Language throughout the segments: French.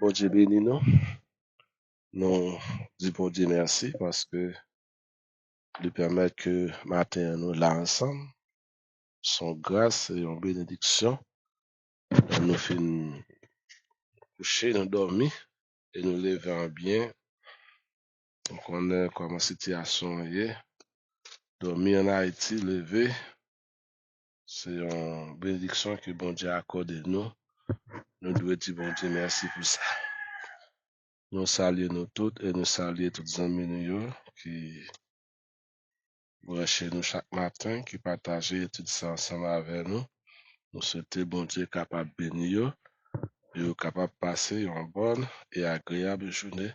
Bon Dieu béni nous. Nous disons bon Dieu merci parce que lui permet que matin nous là ensemble. Son grâce et une bénédiction. Nous finissons coucher, nous dormir et nous lever en bien. On connaît comment la situation est. Dormir en Haïti, lever, c'est une bénédiction que bon Dieu a accordé nous. Nous devons dire bon Dieu merci pour ça. Nous saluons nous toutes et nous saluons tous les amis nous qui chez nous chaque matin, qui partagent tout ça ensemble avec nous. Nous souhaitons bon Dieu capable de bénir et capable de passer une bonne et agréable journée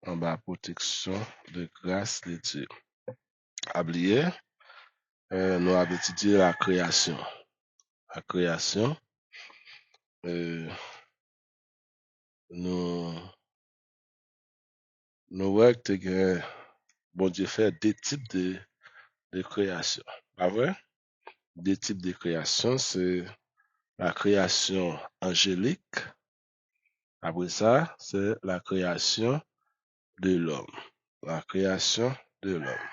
en bas protection de grâce de Dieu. Oubliez, nous avons étudié la création. La création, nous voyons que bon Dieu fait deux types de création. Pas vrai? Deux types de création, c'est la création angélique. Après ça, c'est la création de l'homme. La création de l'homme.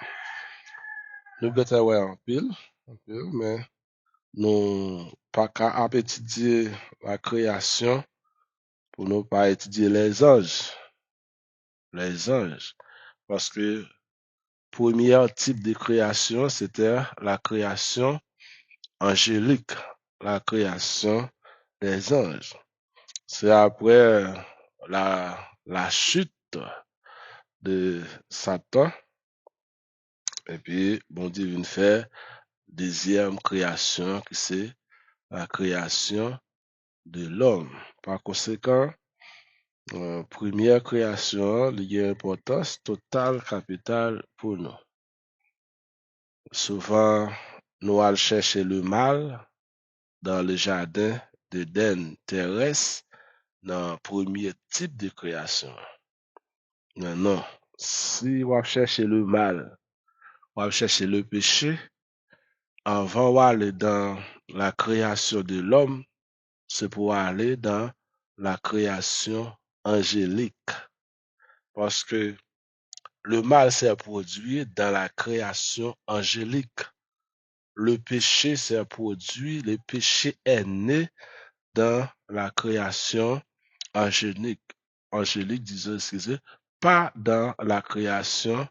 Nous peut-être ouais en pile, mais nous pas qu'à étudier la création pour nous pas étudier les anges. Les anges. Parce que premier type de création, c'était la création angélique, la création des anges. C'est après la chute de Satan, et puis bon Dieu vient faire deuxième création qui c'est la création de l'homme. Par conséquent, première création, il y a une importance totale, capitale pour nous. Souvent, nous allons chercher le mal dans le jardin d'Éden terrestre, dans le premier type de création. Non. Si on cherche le mal, on va chercher le péché, avant d'aller dans la création de l'homme, c'est pour aller dans la création angélique. Parce que le mal s'est produit dans la création angélique. Le péché s'est produit, le péché est né dans la création angélique. Angélique, disons, excusez, pas dans la création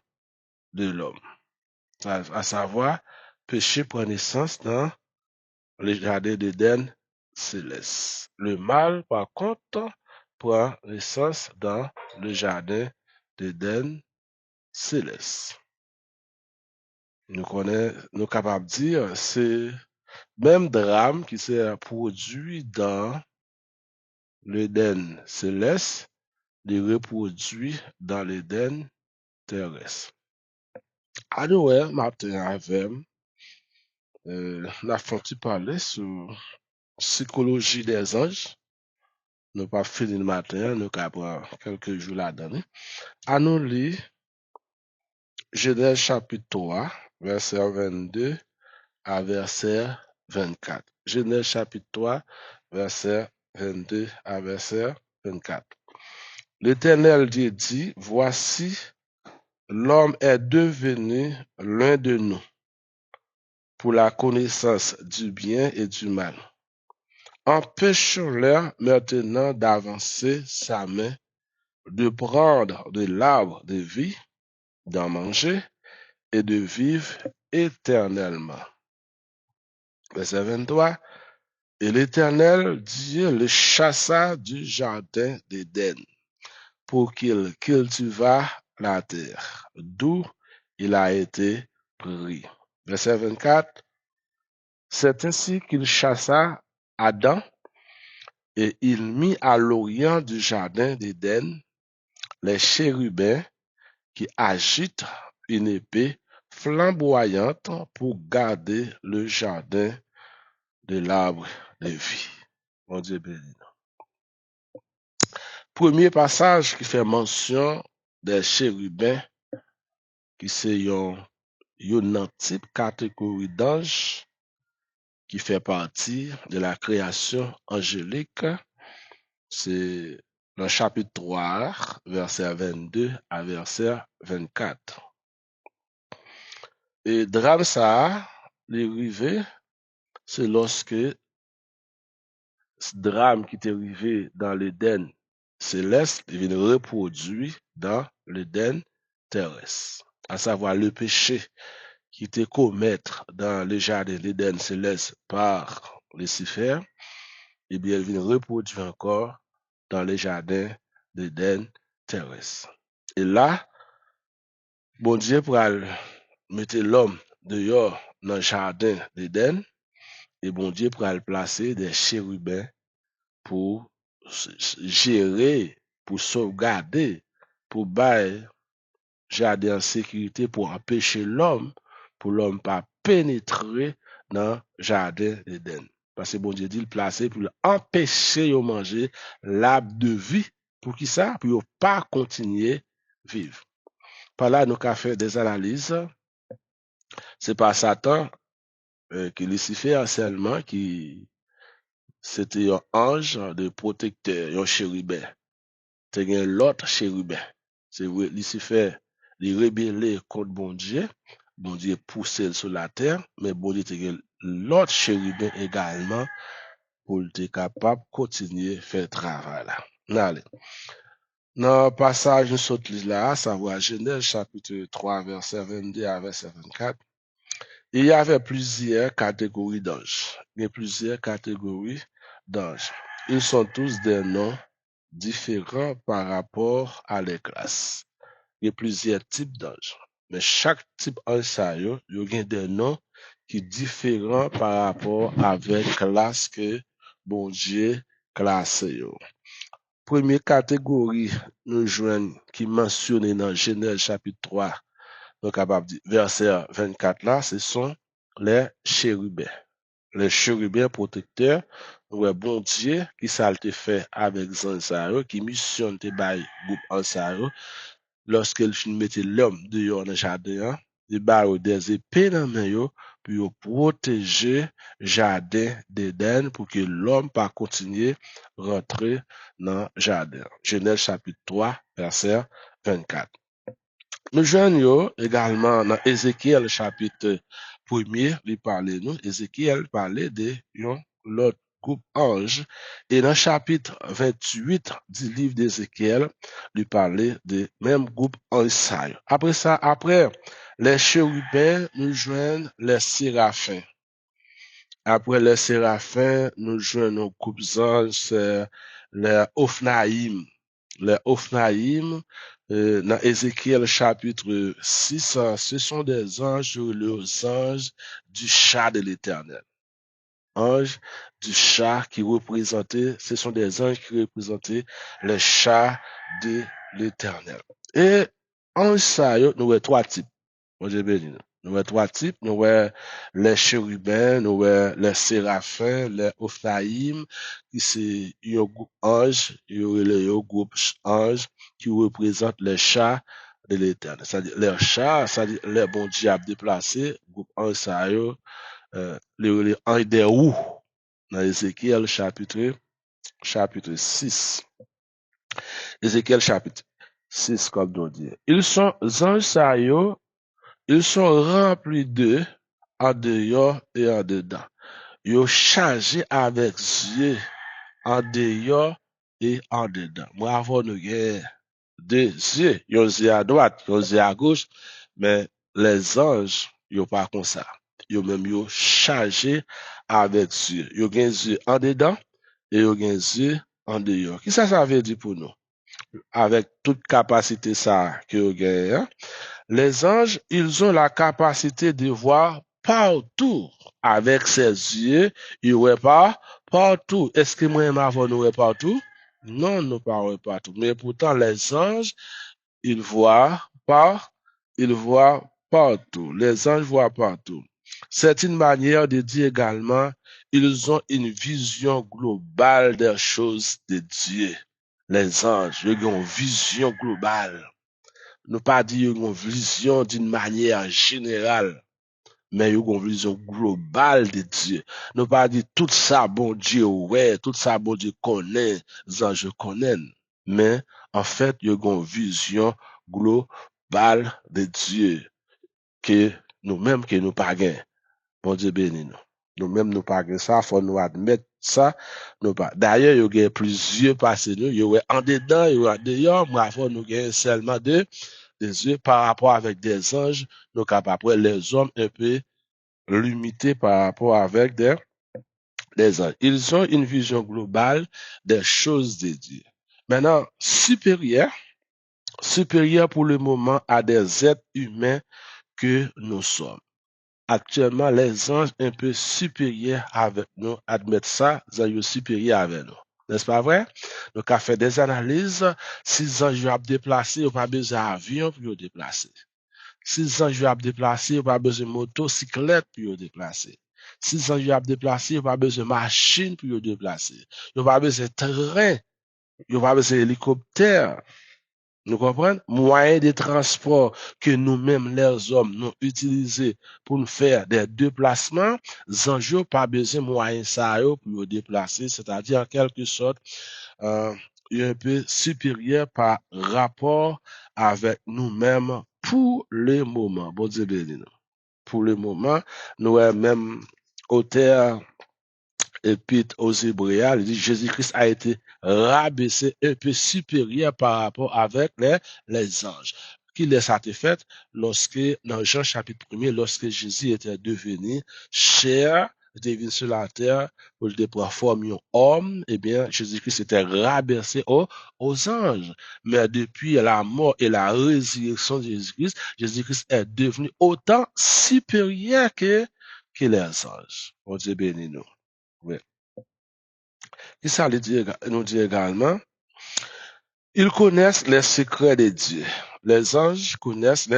de l'homme. À savoir, péché prend naissance dans le jardin d'Éden céleste. Le mal, par contre, prend naissance dans le jardin d'Éden céleste. Nous capables de dire, c'est même drame qui s'est produit dans l'Éden céleste, les reproduit dans l'Éden terrestre. Alors, ouais, matin avec, la fonti parler sur psychologie des anges. Nous pas fini le matin, nous avons quelques jours là-dedans. À nous lire Genèse chapitre 3, verset 22 à verset 24. Genèse chapitre 3, verset 22 à verset 24. L'Éternel Dieu dit, voici, l'homme est devenu l'un de nous pour la connaissance du bien et du mal. Empêchons-le maintenant d'avancer sa main, de prendre de l'arbre de vie, d'en manger et de vivre éternellement. Verset 23. Et l'Éternel Dieu le chassa du jardin d'Éden pour qu'il cultivât la terre, d'où il a été pris. Verset 24. C'est ainsi qu'il chassa Adam et il mit à l'orient du jardin d'Éden les chérubins qui agitent une épée flamboyante pour garder le jardin de l'arbre de vie. Mon Dieu béni. Premier passage qui fait mention des chérubins qui c'est une type catégorie d'ange qui fait partie de la création angélique. C'est dans chapitre 3, verset 22 à verset 24. Et drame ça, l'arrivée, c'est lorsque ce drame qui est arrivé dans l'Éden céleste, il vient reproduit dans l'Éden terrestre. À savoir le péché qui était commis dans le jardin de l'Éden céleste par Lucifer, eh bien, il vient reproduire encore dans le jardin d'Éden terrestre. Et là, bon Dieu pour mettre l'homme dehors dans le jardin d'Éden, et bon Dieu pour placer des chérubins pour gérer, pour sauvegarder, pour bailler jardin en sécurité, pour empêcher l'homme, pour l'homme pas pénétrer dans le jardin d'Éden. Parce que bon Dieu dit le placer pour empêcher de manger l'arbre de vie. Pour qui ça? Pour ne pas continuer à vivre. Par là, nous avons fait des analyses. C'est pas Satan que Lucifer seulement qui c'était un ange de protecteur, un chérubin. C'est l'autre chérubin. C'est Lucifer, il rébellé contre bon Dieu poussé sur la terre, mais bon Dieu c'est l'autre chérubin également pour être capable de continuer à faire le travail là. Allez. Dans le passage nous saute là, à savoir Genèse chapitre 3, verset 22 à verset 24, il y avait plusieurs catégories d'anges. Il y a plusieurs catégories d'anges. Ils sont tous des noms différents par rapport à les classes. Il y a plusieurs types d'anges. Mais chaque type d'ange, il y a des noms qui sont différents par rapport avec la classe que bon Dieu classe. Première catégorie, nous joignons qui mentionne dans Genèse chapitre 3, donc capable de dire, verset 24 là, ce sont les chérubins. Les chérubins protecteurs, ouais, bon Dieu, qui ça a été fait avec Zanzaro, qui missionne te bail groupe Ansaro, lorsqu'il finit mettre l'homme dehors dans le jardin, il bail des épées dans main yo, pour protéger le jardin d'Éden pour que l'homme pas continuer rentrer dans le jardin. Genèse chapitre 3, verset 24. Nous joignons également dans Ézéchiel chapitre 1er, il parlait nous, Ézéchiel parlait de l'autre groupe ange. Et dans le chapitre 28 du livre d'Ézéchiel, il parlait de même groupe ange. Après ça, après les chérubins, nous joignons les séraphins. Après les séraphins, nous joignons nos groupes anges, les Ophnaïm. Les Ophnaïm, dans Ézéchiel chapitre 6, ce sont des anges, les anges du chat de l'Éternel. Anges du chat qui représentaient, ce sont des anges qui représentaient le chat de l'Éternel. Et anges ça, nous avons trois types. Bon Dieu béni. Nous avons trois types. Nous avons les chérubins, nous avons les séraphins, les ophnaïm, qui c'est un groupe ange, un groupe ange qui représente les chats de l'éternel. C'est-à-dire, les chats, c'est-à-dire, les bons diables déplacés, groupe ange, ça y est, les anges des roues, dans Ézéchiel chapitre 6. Ézéchiel chapitre 6, comme on dit. Ils sont anges, ça y est, ils sont remplis d'eux en dehors et en dedans. Ils sont chargés avec yeux en dehors et en dedans. Moi, avant, nous avons deux yeux. Ils ont yeux à droite, ils ont yeux à gauche, mais les anges, ils sont pas comme ça. Ils ont même chargés avec yeux. Ils ont yeux en dedans et ils ont yeux en dehors. Qu'est-ce que ça veut dire pour nous? Avec toute capacité ça que vous avez, hein? Les anges, ils ont la capacité de voir partout. Avec ses yeux, ils voient pas partout. Est-ce que moi et ma voix nous voit partout? Non, nous ne voyons pas partout. Mais pourtant, les anges, ils voient ils voient partout. Les anges voient partout. C'est une manière de dire également, ils ont une vision globale des choses de Dieu. Les anges, ils ont une vision globale. Ne pas dire une vision d'une manière générale, mais une vision globale de Dieu. Ne pas dire tout ça, bon Dieu, ouais, tout ça, bon Dieu connaît, les anges connaissent. mais en fait, il y a une vision globale de Dieu que nous-mêmes, que nous pas gain. Bon Dieu béni nous. Nous-mêmes, nous pas gain ça, faut nous admettre ça. Nous pas. D'ailleurs, il y a plusieurs passés nous, il y a en dedans, il y a en dehors, mais faut nous gain seulement des yeux par rapport avec des anges, nous capables, les hommes un peu limités par rapport avec des anges. Ils ont une vision globale des choses de Dieu. Maintenant, supérieur pour le moment à des êtres humains que nous sommes. Actuellement, les anges un peu supérieurs avec nous, admettent ça, ils sont supérieurs avec nous. N'est-ce pas vrai? Donc, à faire des analyses, si les anges ont déplacé, ils n'ont pas besoin d'avion pour les déplacer. Si les anges ont déplacé, ils n'ont pas besoin de motocyclette pour les déplacer. Si les anges ont déplacé, ils n'ont pas besoin de machine pour les déplacer. Ils n'ont pas besoin de train, ils n'ont pas besoin d'hélicoptère. Nous comprenons? Moyens de transport que nous-mêmes, les hommes, nous utilisons pour nous faire des déplacements, n'ont pas besoin de moyens ça pour nous déplacer, c'est-à-dire en quelque sorte, il est un peu supérieur par rapport avec nous-mêmes pour le moment. Bon Dieu béni nous. Pour le moment, nous même auteur Épître aux Hébreux, il dit Jésus-Christ a été rabaissé un peu supérieur par rapport avec les anges. Qui laisse a été fait lorsque, dans Jean chapitre 1er, lorsque Jésus était devenu chair, devenu sur la terre, pour le former un homme, eh bien, Jésus-Christ était rabaissé aux anges. Mais depuis la mort et la résurrection de Jésus-Christ, Jésus-Christ est devenu autant supérieur que les anges. On Dieu béni nous. Oui. Et ça nous dit également, ils connaissent les secrets de Dieu. Les anges connaissent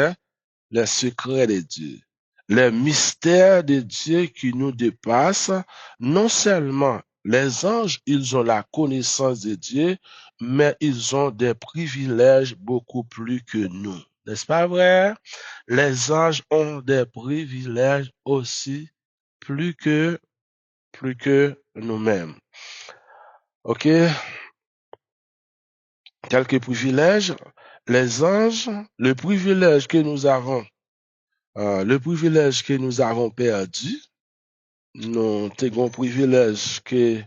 les secrets de Dieu. Les mystères de Dieu qui nous dépassent. Non seulement les anges, ils ont la connaissance de Dieu, mais ils ont des privilèges beaucoup plus que nous. N'est-ce pas vrai? Les anges ont des privilèges aussi plus que nous-mêmes. OK? Quelques privilèges. Les anges, le privilège que nous avons perdu, nous avons privilège que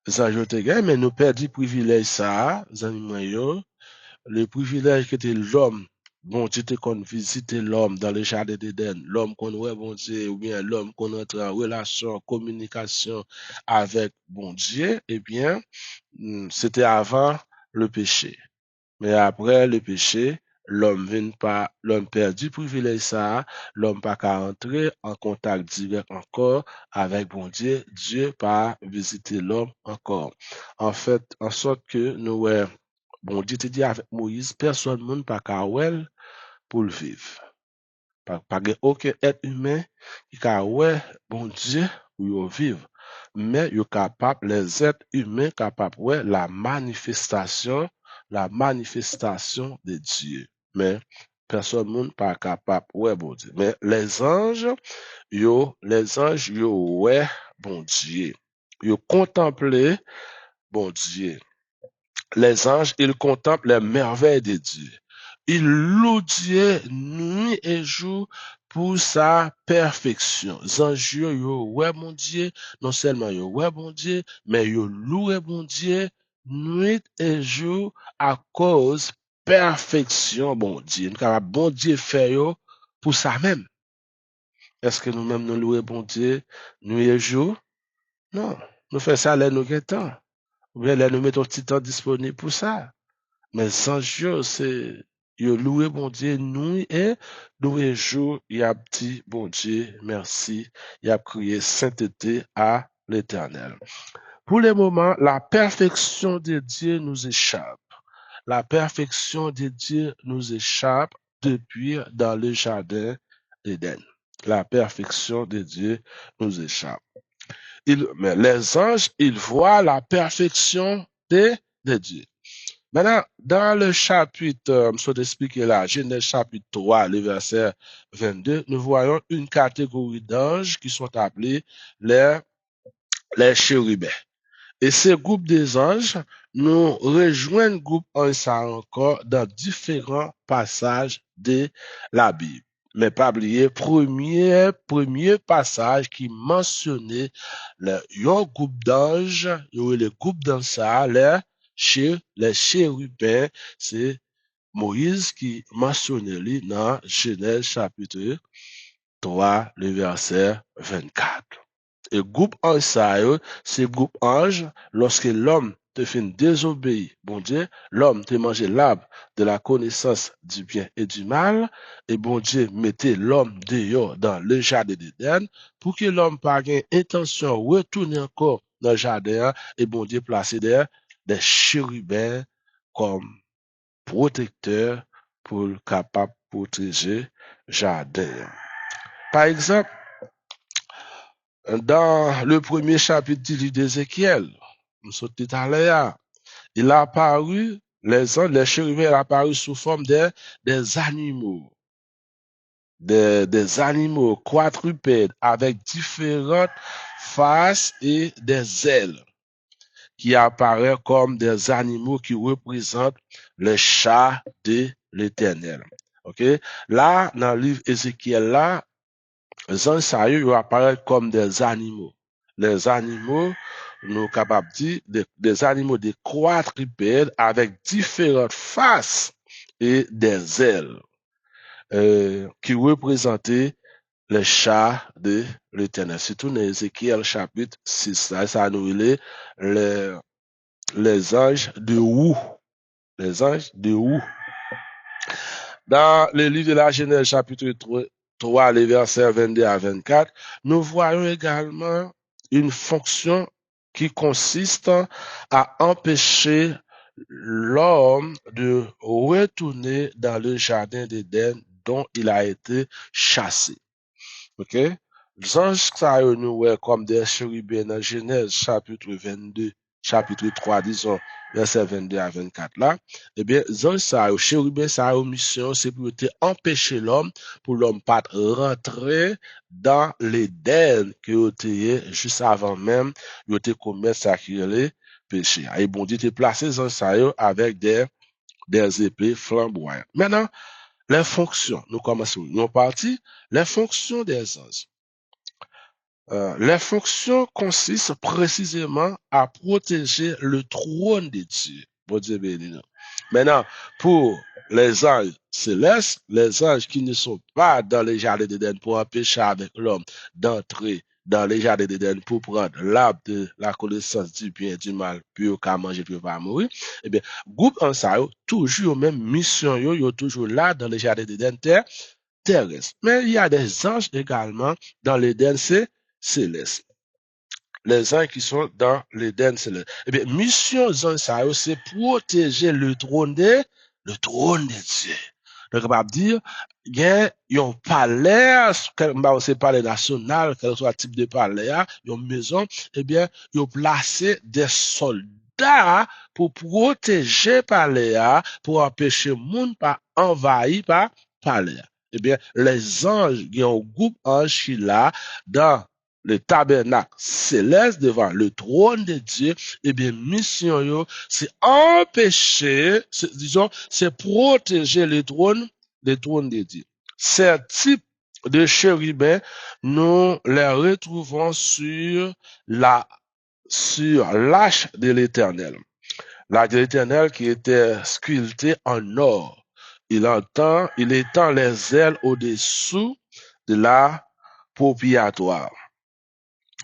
les anges te gagné, mais nous perdu privilège ça, le privilège que était l'homme, bon Dieu te qu'on visite l'homme dans le jardin d'Éden, l'homme qu'on ouais bon Dieu, ou bien l'homme qu'on entre en relation, communication avec bon Dieu, eh bien, c'était avant le péché. Mais après le péché, l'homme perd privilège ça, l'homme pas qu'à entrer en contact direct encore avec bon Dieu, Dieu pas visiter l'homme encore. En fait, en sorte que nous, bon Dieu te dit avec Moïse, personne monde pas qu'à pour le vivre. Pas aucun être humain qui a bon Dieu pour vivre. Mais il capable, les êtres humains capables la manifestation de Dieu. Mais personne monde pas capable bon Dieu. Mais les anges, yo bon Dieu. Yo contempler bon Dieu. Les anges, ils contemplent les merveilles de Dieu. Ils louent Dieu nuit et jour pour sa perfection. Les anges, yo, ouais, mon Dieu, non seulement yo, ouais, bon Dieu, mais yo louent bon Dieu nuit et jour à cause perfection, bon Dieu. Bon Dieu fait yo pour ça même. Est-ce que nous-mêmes nous louons bon Dieu nuit et jour? Non. Nous faisons ça là, nous temps. Ou bien là, nous mettons un petit temps disponible pour ça. Mais sans Dieu, c'est, yo louer bon Dieu, nous et louer jour, il y a petit bon Dieu, merci, il y a crié sainteté à l'éternel. Pour le moment, la perfection de Dieu nous échappe. La perfection de Dieu nous échappe depuis dans le jardin d'Éden. La perfection de Dieu nous échappe. Mais les anges, ils voient la perfection de Dieu. Maintenant, dans le chapitre, je vais expliquer là, Genèse chapitre 3, le verset 22, nous voyons une catégorie d'anges qui sont appelés les chérubins. Et ce groupe des anges nous rejoint le groupe ange ça encore dans différents passages de la Bible. Mais pas oublier, premier passage qui mentionnait un groupe d'anges, le groupe d'anges ça, les chérubins, c'est Moïse qui mentionnait lui dans Genèse chapitre 3, le verset 24. Et groupe ange ça, c'est groupe ange, lorsque l'homme te fait désobéir, bon Dieu, l'homme te mangé l'arbre de la connaissance du bien et du mal, et bon Dieu mettait l'homme dehors dans le jardin d'Éden, pour que l'homme pas intention de retourner encore dans le jardin, et bon Dieu placé des chérubins comme protecteurs pour capable protéger le jardin. Par exemple, dans le premier chapitre du livre d'Ézéchiel, nous sommes tout à l'heure, il a apparu, les chérubins ont apparu sous forme des animaux, des animaux quadrupèdes avec différentes faces et des ailes qui apparaissent comme des animaux qui représentent le chat de l'Éternel. Ok? Là, dans le livre Ézéchiel, là, les anges ils apparaissent comme des animaux. Les animaux, nous capables de dire, des animaux de quadrupèdes avec différentes faces et des ailes qui représentaient les chats de l'Éternel. Surtout dans Ézéchiel chapitre 6, ça nous dit les anges de Hou. Les anges de Hou. Dans le livre de la Genèse chapitre 3, les versets 22 à 24, nous voyons également une fonction qui consiste à empêcher l'homme de retourner dans le jardin d'Éden dont il a été chassé. Ok? Les anges ça nous comme des chérubins dans Genèse chapitre 22, chapitre 3, disons, verset 22 à 24 là. Eh bien, les anges ça, chérubins ça, mission, c'est pour empêcher l'homme, pour l'homme pas rentrer dans l'Éden que était juste avant même, il était commettre ça qui est le péché. Et bon Dieu, te placer les anges ça avec des épées flamboyantes. Maintenant, les fonctions, nous commençons, nous partis, les fonctions des anges. Les fonctions consistent précisément à protéger le trône de Dieu. Bon Dieu béni nous. Maintenant, pour les anges célestes, les anges qui ne sont pas dans les jardins d'Éden pour empêcher avec l'homme d'entrer dans les jardins d'Éden pour prendre l'arbre de la connaissance du bien et du mal, puis au cas manger, puis pas mourir, eh bien, groupe en ça, toujours même mission, yo toujours là dans les jardins d'Éden terrestre. Mais il y a des anges également dans l'Éden céleste. Les anges qui sont dans l'Éden céleste. Eh bien, mission anges ça, c'est protéger le trône de Dieu. Donc, on va dire, il y a un palais, c'est palais national, quel soit le type de palais, une maison, eh bien, ils ont placé des soldats pour protéger palais, pour empêcher le monde pas envahi par palais. Eh bien, les anges, il y a un groupe ange qui là, dans le tabernacle céleste devant le trône de Dieu, eh bien, mission, yo, c'est empêcher, disons, c'est protéger le trône de Dieu. Ces types de chérubins, nous les retrouvons sur l'arche de l'Éternel. L'arche de l'Éternel qui était sculptée en or. Il étend les ailes au-dessous de la propitiatoire.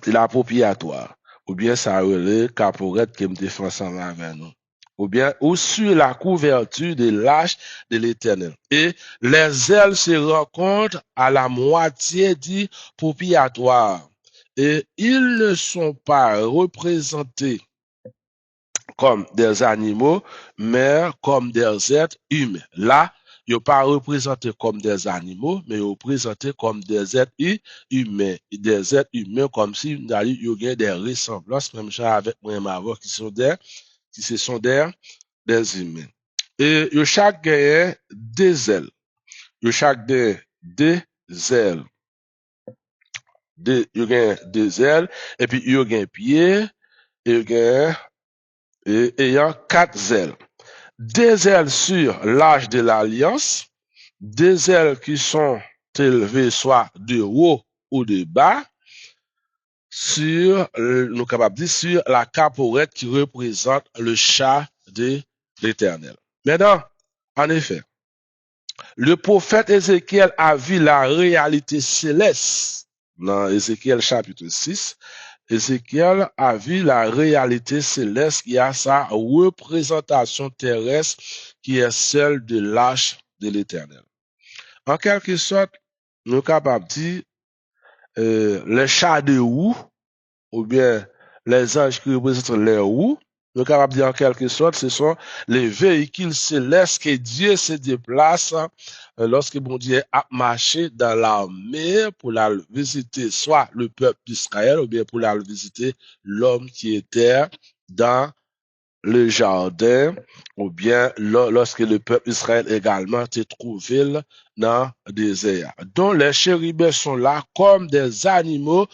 De la propitiatoire. Ou bien ça relève caporette qui me défend ensemble avec nous. Ou bien, ou sur la couverture de l'arche de l'Éternel. Et les ailes se rencontrent à la moitié du propitiatoire. Et ils ne sont pas représentés comme des animaux, mais comme des êtres humains. Là, ils ne pas représentés comme des animaux, mais ils sont représentés comme des êtres humains. Des êtres humains comme si ils avaient des ressemblances, même genre avec moi et ma voix, qui se sont des humains. Et ils chaque gagne des ailes. Ils chaque des ailes. Ils gagnent des ailes, et puis ils gagnent pieds, ayant 4 ailes. 2 ailes sur l'âge de l'alliance, 2 ailes qui sont élevées soit de haut ou de bas, nous capables de dire, sur la caporette qui représente le chat de l'Éternel. Maintenant, en effet, le prophète Ézéchiel a vu la réalité céleste dans Ézéchiel chapitre 6. Ézéchiel a vu la réalité céleste qui a sa représentation terrestre qui est celle de l'arche de l'Éternel. En quelque sorte, nous sommes capables de dire les chats de roue ou bien les anges qui représentent les roues, nous sommes capables de dire en quelque sorte, ce sont les véhicules célestes que Dieu se déplace lorsque bon Dieu a marché dans la mer pour la visiter soit le peuple d'Israël ou bien pour la visiter l'homme qui était dans le jardin, ou bien lorsque le peuple Israël également s'est trouvé dans le désert. Donc les chérubins sont là comme des animaux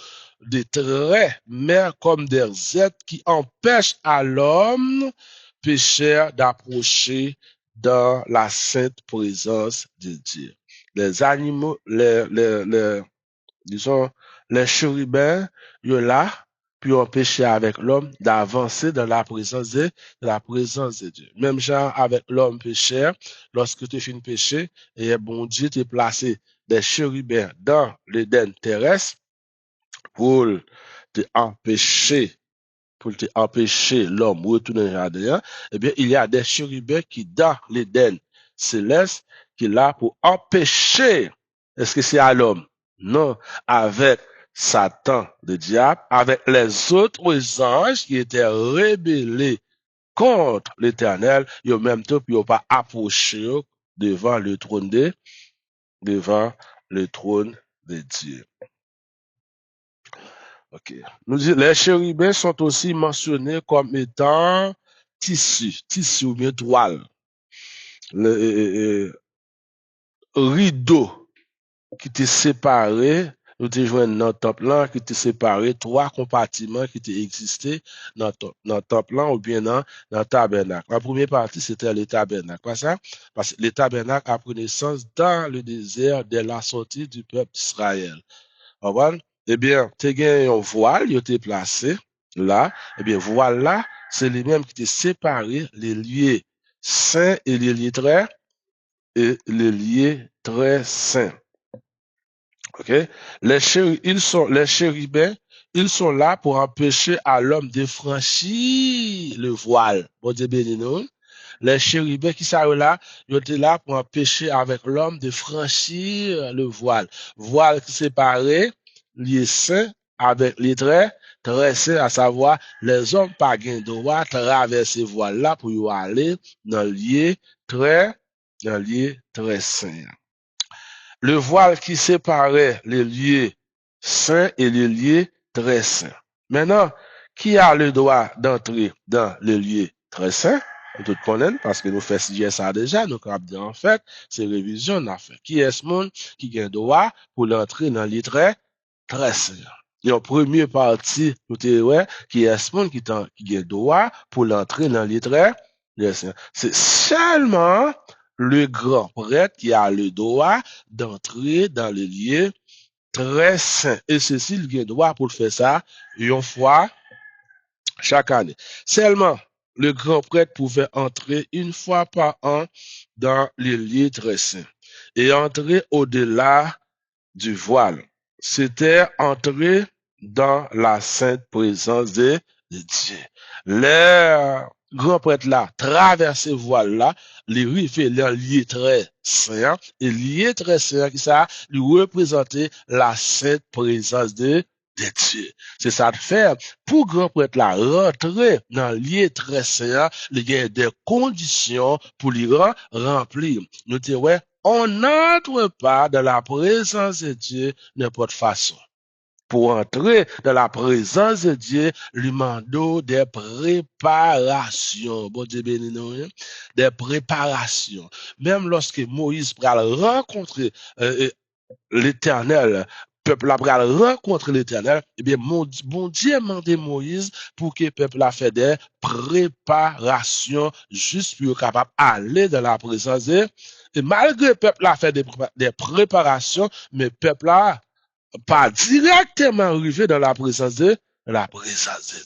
de trait, mais comme des êtres qui empêchent à l'homme pécheur d'approcher dans la sainte présence de Dieu. Les animaux, disons, les chérubins, ils sont là, puis empêcher avec l'homme d'avancer dans la présence de Dieu. Même genre avec l'homme pécheur, lorsque tu finis péché, et bon Dieu t'a placé des chérubins dans l'Éden terrestre pour te empêcher l'homme de retourner dans le jardin, eh bien, il y a des chérubins qui, dans l'Éden céleste, qui est là pour empêcher. Est-ce que c'est à l'homme? Non. Avec Satan, le diable, avec les autres anges qui étaient rébellés contre l'Éternel, ils ont même temps, ils n'ont pas approché devant le trône de Dieu. Ok. Nous disons, les chérubins sont aussi mentionnés comme étant tissu ou bien toile, rideau qui était séparé, nous te joignent dans le temple là, qui était séparé, 3 compartiments qui étaient existés dans le temple là ou bien dans le tabernacle. La première partie, c'était le tabernacle. Pas ça? Parce que le tabernacle a pris naissance dans le désert dès la sortie du peuple d'Israël. Eh bien, tu as un voile, il était placé là. Eh bien, voile là, c'est les mêmes qui étaient séparés, les lieux saints et les lieux très saints. OK? Les chérubins, ils sont là pour empêcher à l'homme de franchir le voile. Bon Dieu béni nous. Les chérubins qui sont là, ils étaient là pour empêcher avec l'homme de franchir le voile. Voile qui séparait les saints avec les très saints, à savoir les hommes pas gain droit traverser voile là pour y aller dans le lieu très saint. Le voile qui séparait les lieux saints et les lieux très saints. Maintenant, qui a le droit d'entrer dans les lieux très saints? Nous tout connaissons parce que nous faisons ça déjà, nous avons dit en fait, c'est révision on a fait. Qui est ce monde qui a le droit pour l'entrer dans les très saints? Et en première partie, nous te ouais, qui est ce monde qui a le droit pour l'entrer dans les très saints. C'est seulement le grand prêtre qui a le droit d'entrer dans le lieu très saint. Et ceci, il a le droit pour faire ça une fois chaque année. Seulement, le grand prêtre pouvait entrer une fois par an dans le lieu très saint et entrer au-delà du voile. C'était entrer dans la sainte présence de Dieu. Les grands prêtres là, traverser voile là, les fait leur lieu très saint, et lieu très saint qui ça, lui représenter la sainte présence de Dieu. C'est ça de faire. Pour grand prêtre là, rentrer dans le lieu très saint, il y a des conditions pour lui remplir. Nous disons, ouais, on n'entre pas dans la présence de Dieu n'importe façon. Pour entrer dans la présence de Dieu, lui demande des préparations. Bon Dieu béni nous, des préparations. Même lorsque Moïse va rencontrer l'Éternel peuple a pral rencontrer l'Éternel, eh bien, bon Dieu mandé Moïse pour que le peuple a fait des préparations juste pour être capable d'aller dans la présence de Dieu. Et malgré le peuple a fait des préparations, mais le peuple a pas directement arrivé dans la présence de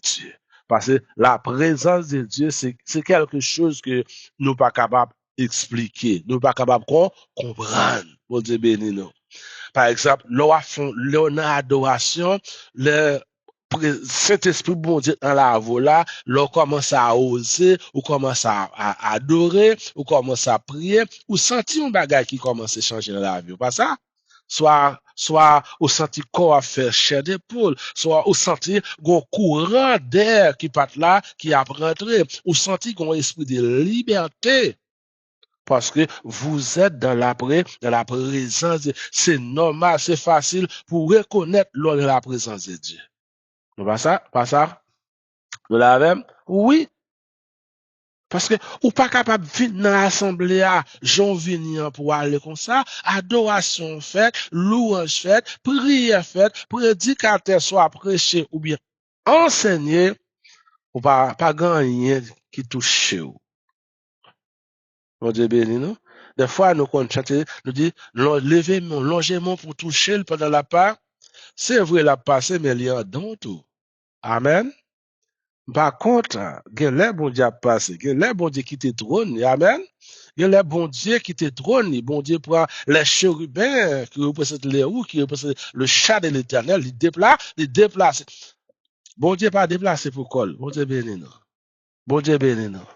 Dieu. Parce que la présence de Dieu, c'est quelque chose que nous pas capable d'expliquer, nous pas capable de comprendre. Bon Dieu béni nous. Par exemple, l'on a adoration, le Saint-Esprit bon Dieu dans la voix là, l'on commence à oser, ou commence à adorer, ou commence à prier, ou sentir un bagage qui commence à changer dans la vie. Pas ça? Soit ou senti corps à faire chair d'épaule, soit ou senti un courant d'air qui part là, qui a rentré, ou senti un esprit de liberté. Parce que vous êtes dans la présence de Dieu. C'est normal, c'est facile pour reconnaître lors de la présence de Dieu. Pas ça? Pas ça? Vous l'avez? Oui. Parce que, ou pas capable de venir dans l'assemblée, j'en venir pour aller comme ça, adoration faite, louange faite, prière faite, prédicateur soit prêché ou bien enseigné, ou pas gagner qui touche vous. Mon Dieu béni, non? Des fois, nous, quand chanter, nous dit, levez mon, longez-moi pour toucher le pendant la part. C'est vrai, la passé, mais il y a dans tout. Amen. Par contre, il y a les bon Dieu a passé, il y a les bon Dieu qui te trône, amen. Il y a les bon Dieu qui te trône, bon Dieu prend les chérubins qui représentent les roues, qui représentent le chat de l'éternel, il déplace. Bon Dieu pas déplacé pour col, bon Dieu béni, non. Bon Dieu béni, non.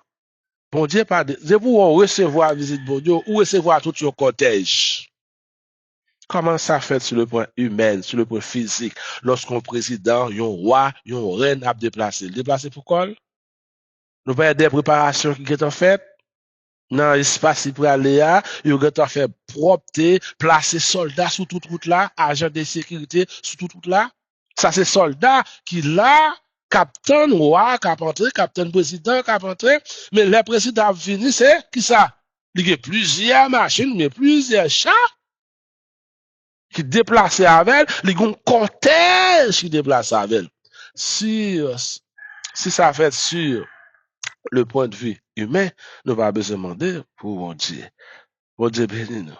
Bon Dieu pas déplacé. C'est pour recevoir la visite bon Dieu ou recevoir tout your cortège. Comment ça fait sur le point humain, sur le point physique, lorsqu'un président, un roi, une reine a déplacé? Déplacé pour quoi? Nous avons des préparations qui sont faites dans l'espace pour aller là, ils ont fait propter, placer soldats sur toute route là, agents de sécurité sur toute route là. Ça, c'est soldats qui là, capitaine roi, capitaine président, mais le président venu, c'est qui ça? Il y a plusieurs machines, mais plusieurs chars qui déplacent avec, il y a un cortège qui déplace avec. Si ça fait sur le point de vue humain, nous va besoin demander pour bon Dieu. Bon Dieu béni nous.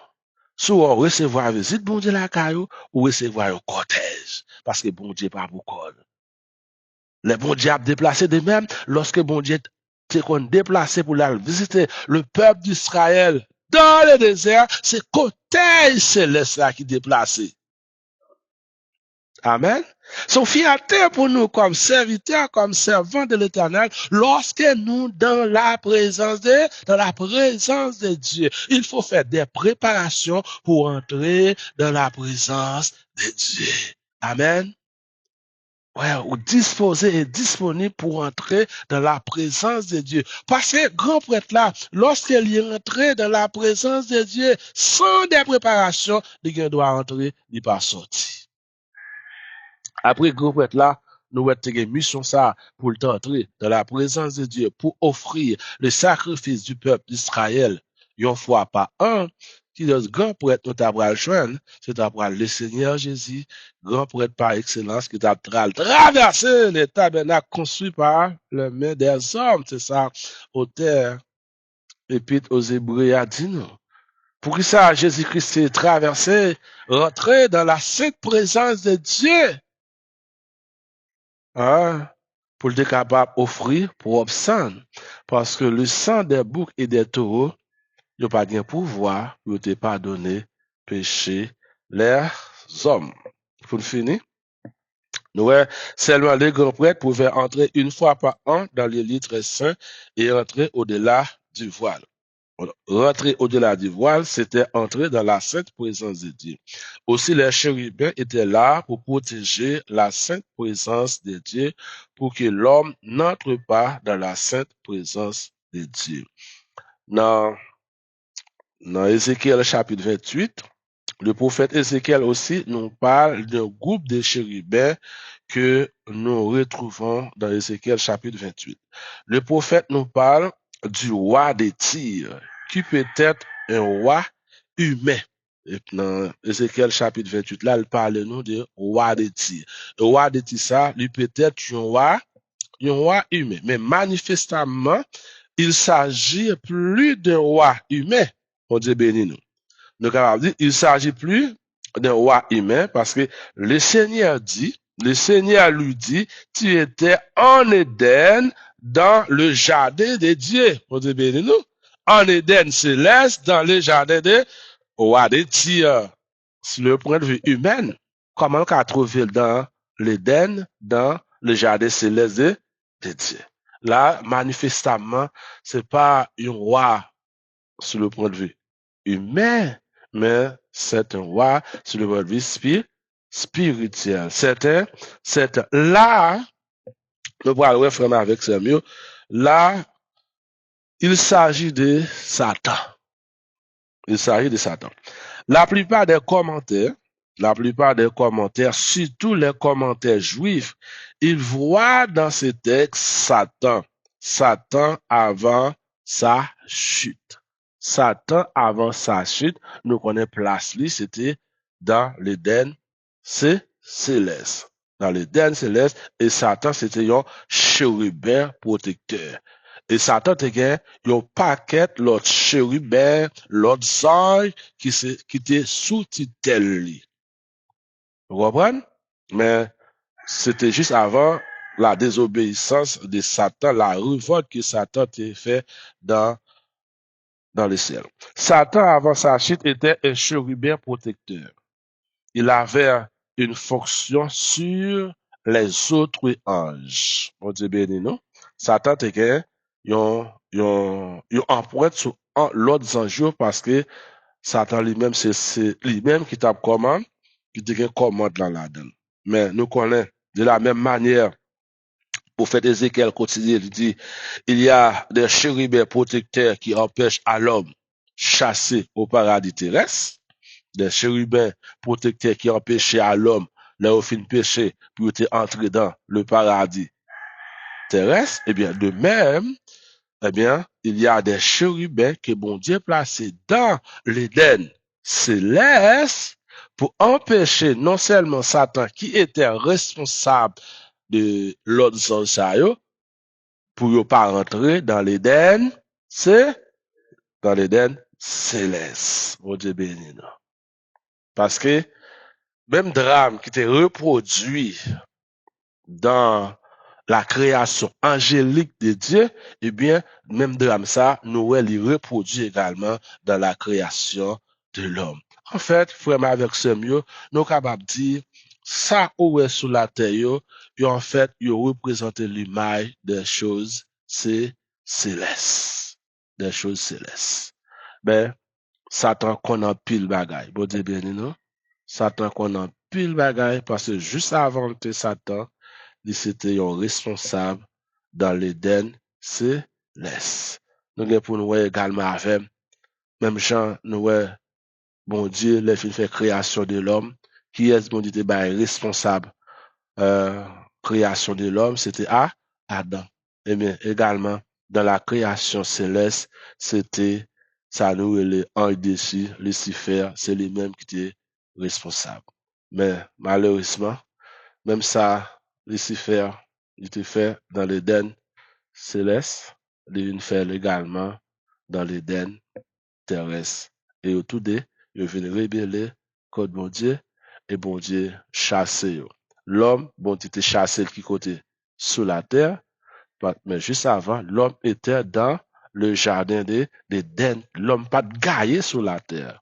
Soit recevoir visite, bon Dieu la caillou, ou recevoir un cortège. Parce que bon Dieu pas beaucoup. Le bon Dieu a déplacé de même, lorsque bon Dieu t'est déplacé pour la visiter le peuple d'Israël dans le désert, c'est cortège céleste là qui déplacé. Amen. Son fierté pour nous comme serviteurs, comme servants de l'Éternel, lorsque nous dans la présence de Dieu, il faut faire des préparations pour entrer dans la présence de Dieu. Amen. Ouais, ou disposé et disponible pour entrer dans la présence de Dieu. Parce que grand prêtre là, lorsqu'il est entré dans la présence de Dieu, sans des préparations, il doit entrer, il pas sortir. Après grand prêtre là, nous avons une mission ça pour entrer dans la présence de Dieu, pour offrir le sacrifice du peuple d'Israël, une fois par an, qui est grand prêtre nous avons joindre, c'est le Seigneur Jésus, grand prêtre par excellence, qui a traversé les tabernacles construits par les mains des hommes, c'est ça, auteur, épître aux Hébreux a dit non. Pour que ça, Jésus-Christ est traversé, rentré dans la sainte présence de Dieu. Hein, pour être capable d'offrir propre sang. Parce que le sang des boucs et des taureaux, il n'y a pas de pouvoir, il ne pas donné péché les hommes. Pour finir, nous, seulement les grands prêtres pouvaient entrer une fois par an dans les lieux très saints et entrer au-delà du voile. Rentrer au-delà du voile, c'était entrer dans la sainte présence de Dieu. Aussi, les chérubins étaient là pour protéger la sainte présence de Dieu, pour que l'homme n'entre pas dans la sainte présence de Dieu. Dans Ézéchiel chapitre 28, le prophète Ézéchiel aussi nous parle d'un groupe de chérubins que nous retrouvons dans Ézéchiel chapitre 28. Le prophète nous parle du roi des Tyr, qui peut être un roi humain. Et dans Ézéchiel chapitre 28, là, il parle nous de roi de Tyr. Le roi de Tyr, ça, lui peut-être un roi humain. Mais manifestement, il s'agit plus d'un roi humain. On dit béni nous. Donc, on dit, il s'agit plus d'un roi humain parce que le Seigneur lui dit, tu étais en Éden dans le jardin de Dieu. On dit béni nous. En Éden céleste dans le jardin de roi de Tyr. Sur le point de vue humain, comment on a trouvé dans l'Éden, dans le jardin céleste de Dieu. Là, manifestement, c'est pas un roi sur le point de vue humain, mais c'est un roi sur le point de vue spirituel. C'est là, le bras frère avec ce mieux, là, il s'agit de Satan. Il s'agit de Satan. La plupart des commentaires, surtout les commentaires juifs, ils voient dans ces textes Satan avant sa chute. Satan avant sa chute, nous connaissons place lui, c'était dans l'Éden céleste. Dans l'Éden céleste, et Satan c'était un chérubin protecteur. Et Satan était un paquet l'autre chérubin, l'autre ange qui était sous tutelle. Vous comprenez? Mais c'était juste avant la désobéissance de Satan, la révolte que Satan a fait dans le ciel. Satan, avant sa chute, était un chérubin protecteur. Il avait une fonction sur les autres anges. On dit béni, non? Satan était un empreinte sur l'autre ange parce que Satan lui-même, c'est lui-même qui tape commande, qui te commande dans la donne. Mais nous connaissons de la même manière, pour faire Ézéchiel quotidien, il dit, il y a des chérubins protecteurs qui empêchent à l'homme chasser au paradis terrestre, des chérubins protecteurs qui empêchaient à l'homme, là au fin péché, pour entrer dans le paradis terrestre. Eh bien, de même, eh bien, il y a des chérubins que bon Dieu placé dans l'Éden céleste pour empêcher non seulement Satan qui était responsable de l'autre ange pour ne pas rentrer dans l'Éden, c'est dans l'Éden céleste. Bon Dieu béni. Parce que même drame qui était reproduit dans la création angélique de Dieu, eh bien, même drame ça, Noël y reproduit également dans la création de l'homme. En fait, frère avec ce mieux, nous sommes capables de dire, ça où est sous la terre, en fait, il représente l'image des choses célestes. Des choses célestes. Ben, Satan qu'on a pile bagaille. Bon Dieu béni, non? Satan qu'on a pile bagaille parce que juste avant que Satan, c'était un responsable dans l'Éden céleste. Nous avons pour nous également avec, même Jean, nous bon Dieu, les filles fait création de l'homme, qui est bon Dieu, responsable, création de l'homme, c'était Adam. Et bien, également, dans la création céleste, c'était, ça nous, les anges dessus, Lucifer, c'est lui-même qui était responsable. Mais, malheureusement, même ça, Lucifer, il était fait dans l'Éden céleste, il fait également dans l'Éden terrestre. Et au tout des, il vient rébeller contre bon Dieu, et bon Dieu chasser. L'homme, bon Dieu était chassé qui côté sous la terre, mais juste avant, l'homme était dans le jardin d'Éden. L'homme pas gaillé sur la terre.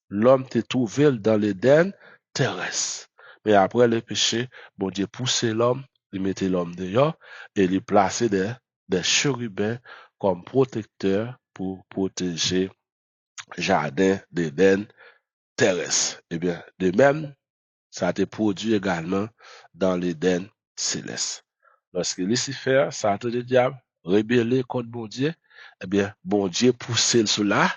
L'homme t'est trouvé dans l'Éden terrestre. Mais après le péché, bon Dieu poussait l'homme, il mettait l'homme dehors et il plaçait des chérubins comme protecteurs pour protéger le jardin d'Éden terrestre. Eh bien, de même, ça a été produit également dans l'Éden céleste. Lorsque Lucifer, Satan le diable, rébellé contre bon Dieu, eh bien, bon Dieu poussait sur la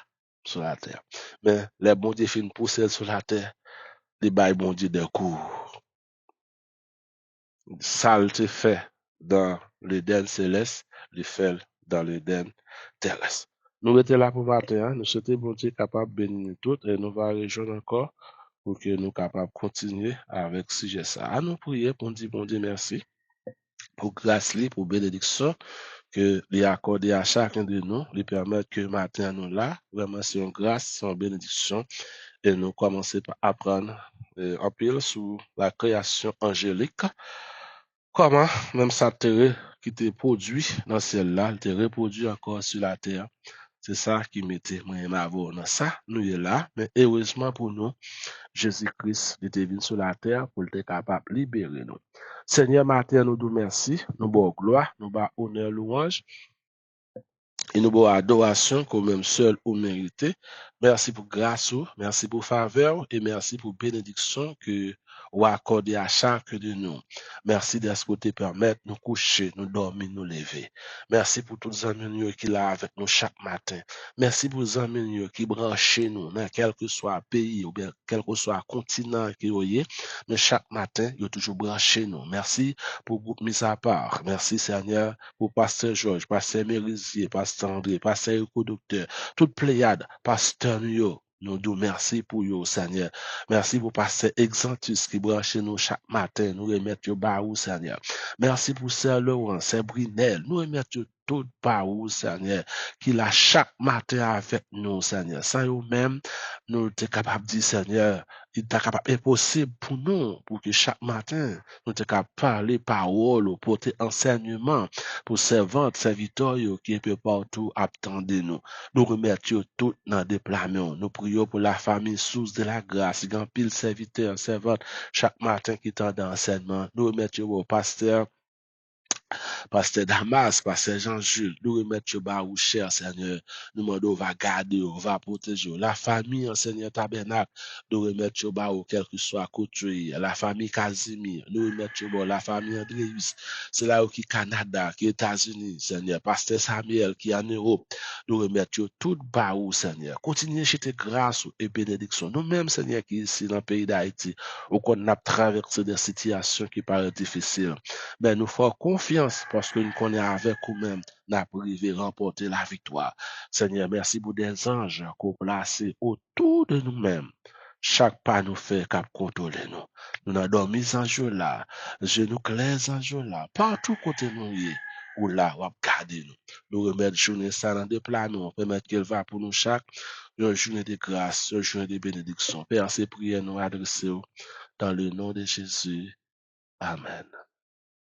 terre. Mais les bon Dieu fin pousser sur la terre, les bails bon Dieu d'un coup. Ça le fait dans l'Éden céleste, le fait dans l'Éden terrestre. Nous étions là pour matin, nous souhaitons bon Dieu capable de bénir tout et nous va rejoindre encore pour que nous capables de continuer avec ce sujet ça. À nous prier pour dire bon Dieu merci pour grâce, pour bénédiction que les accorder à chacun de nous, lui permettre que matin nous là, vraiment c'est une grâce, c'est une bénédiction et nous commençons par apprendre en pile sur la création angélique. Comment même ça terre qui te produit dans celle-là, te reproduit encore sur la terre. C'est ça qui mettait moi et ma voix dans ça. Nous est là, mais heureusement pour nous, Jésus-Christ était venu sur la terre pour être capable de libérer nous. Seigneur, matin, nous nous merci, nous bon gloire, nous bas honneur, louange. Et nous avons adoration comme même seul ou mérité. Merci pour grâce, merci pour faveur et merci pour bénédiction que vous accordez à chacun de nous. Merci d'être ce te permettre nous coucher, nous dormir, nous lever. Merci pour tous les amis qui sont là avec nous chaque matin. Merci pour les amis qui branchent nous, dans quel que soit le pays ou bien quel que soit le continent qui est, mais chaque matin, ils ont toujours branché nous. Merci pour le groupe mis à part. Merci Seigneur pour Pasteur Georges, Pasteur Mérisier, Pasteur André, Pasteur Eco Docteur, toute pléiade, Pasteur Nuyo. Nous disons merci pour vous, Seigneur. Merci pour Pasteur Exantus qui branche nous chaque matin. Nous remettons bas où, Seigneur. Merci pour Sœur Laurent, Sœur Brinel. Nous remettons tout par où, Seigneur, qui l'a chaque matin avec nous, Seigneur. Sans eux-mêmes, nous sommes capables de dire, Seigneur, il est capable, impossible pour nous, pour que chaque matin, nous sommes capables de parler parole, porter enseignement pour servantes, serviteurs qui un peu partout attendent nous. Nous remettons tout dans le déploiement. Nous prions pour la famille sous de la grâce, grand pile serviteurs, servantes, chaque matin qui tendent d'enseignement. Nous remettons au pasteur, Pasteur Damas, Pasteur Jean-Jules, nous remettons bas ou cher, Seigneur. Nous demandons, va garder, on va protéger. La famille, Seigneur Tabernacle, nous remettons bas ou quel que soit côté. La famille Casimir, nous remettons bas. La famille Andréus, c'est là où qui Canada, qui États-Unis, Seigneur. Pasteur Samuel, qui est en Europe, nous remettons tout bas ou, Seigneur. Continuez chez tes grâces et bénédictions. Nous-mêmes, Seigneur, qui ici dans le pays d'Haïti, où on a traversé des situations qui paraissent difficiles. Ben, nous faisons confiance parce que nous connaissons avec nous-mêmes, nous avons remporter la victoire. Seigneur, merci pour des anges qu'on place autour de nous-mêmes. Chaque pas nous fait cap contrôler nous. Nous avons mis en jeu là, genoux clairs en jeu là, partout côté nous y est, ou là, ou garder nous. Nous remettre journée ça dans des plans, nous permettre qu'elle va pour nous chaque, une journée de grâce, une journée de bénédiction. Père, ces prières nous adresser dans le nom de Jésus. Amen.